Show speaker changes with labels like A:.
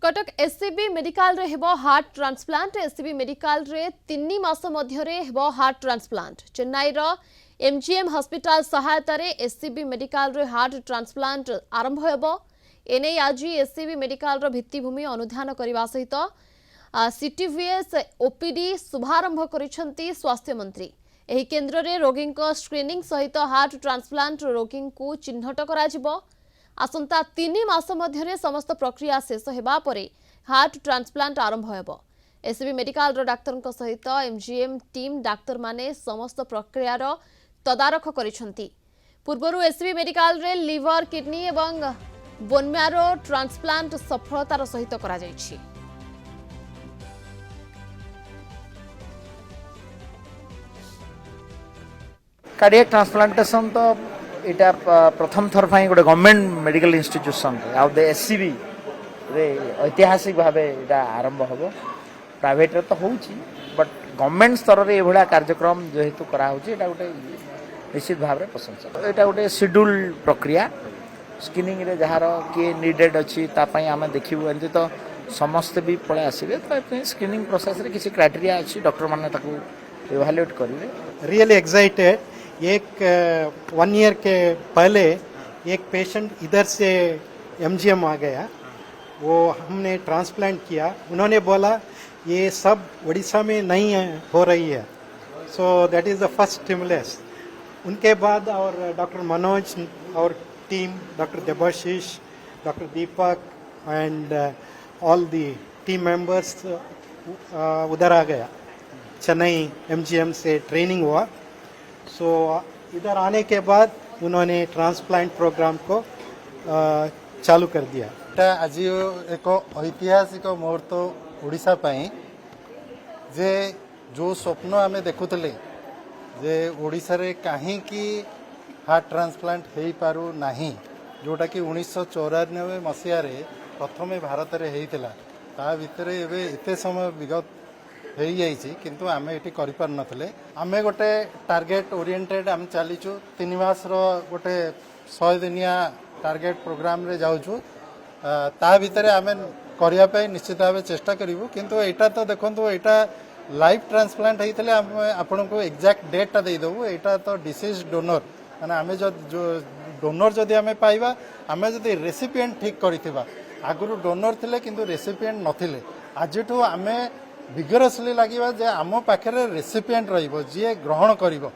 A: Cuttack SCB medical रे हेबो heart transplant. SCB medical रे 3 मास मध्यरे हेबो हार्ट ट्रांसप्लांट। चेन्नई रो एमजीएम हॉस्पिटल सहायता रे एससीबी मेडिकल रे हार्ट ट्रांसप्लांट आरंभ हेबो। एने आज एससीबी मेडिकल रो भित्तिभूमि अनुधान करबा सहित सीटीवीएस ओपीडी शुभारंभ करिसंती स्वास्थ्य मंत्री। एही केंद्र रे रोगी को स्क्रीनिंग सहित हार्ट ट्रांसप्लांट रोगी को चिन्हट करा जिवो। आसंता 3 मास मध्यरे समस्त प्रक्रिया शेष हेबा परे हार्ट ट्रांसप्लांट आरंभ हेबो। एससीबी मेडिकल रो डाक्टर सहित एमजीएम टीम डाक्तर माने समस्त प्रक्रियार तदारख करिसंती। पूर्वरु एससीबी मेडिकल रे लिवर किडनी एवं बोन मैरो ट्रांसप्लांट सफलतार सहित करा जायछि।
B: कार्डियक ट्रांसप्लांटेशन तो इटा प्रथम थर गोटे गवर्नमेंट मेडिकल इंस्टीट्यूशन एससीबी रे ऐतिहासिक भाव इटा आरंभ हम। प्राइवेट रे तो होउची बट गवर्नमेंट स्तर रे एभला कार्यक्रम जेहेतु करा होउची इटा गोटे निश्चित भाव में प्रशंसा। इटा गोटे शेड्यूल प्रक्रिया स्क्रीनिंग रे जहार किए नीडेड अच्छी तापाई आम देखू एमती तो समस्ते भी पड़े आसबे। तो स्क्रीनिंग प्रोसेस रे किसी क्राइटेरिया अच्छी डॉक्टर माने ताकू इवैल्यूएट करेंगे।
C: Really excited. एक 1 ईयर के पहले एक पेशेंट इधर से एमजीएम आ गया, वो हमने ट्रांसप्लांट किया। उन्होंने बोला ये सब उड़ीसा में नहीं हो रही है, so that is the first stimulus. उनके बाद और डॉक्टर मनोज और team, doctor Debashish, doctor Deepak and all the team members उधर आ गया। चेन्नई एमजीएम से ट्रेनिंग हुआ। सो इधर आने के बाद उन्होंने ट्रांसप्लांट प्रोग्राम को चालू कर दिया।
D: आज एक ऐतिहासिक मुहूर्त ओडिशा पाई जे जो स्वप्न आमे देखुतले जे ओडिशा रे काहे की हार्ट ट्रांसप्लांट हेई पारू नाही, जोटा कि 1994 मसीहा रे प्रथमे भारत रे हेइतिला। ता भितर एबे एते समय विगत हेई जाइछि किंतु आमे एटी करि पार नथले। आमे गोटे टार्गेट ओरिएंटेड आम चलीचु 3 मास रो गोटे 100 दिनिया टार्गेट प्रोग्राम रे जाउछु। ता भितर आमे करिया पे निश्चित भाव चेष्टा करिवु। किंतु एटा तो देखंतु एटा लाइफ ट्रांसप्लांट हेइतले आपन को एग्जैक्ट डेट ता देई दबु। एटा तो डिसीज डोनर माने आमे जो डोनर जदि आमे पाइबा, आमे जदि रेसिपिएंट ठीक करिथिबा। आगुरु डोनर थिले किंतु रेसिपिएंट नथिले। आजिठु आमे विगरसली लागिबा जे आम पाखरे रेसिपिएंट रहिबो जे ग्रहण करिवो।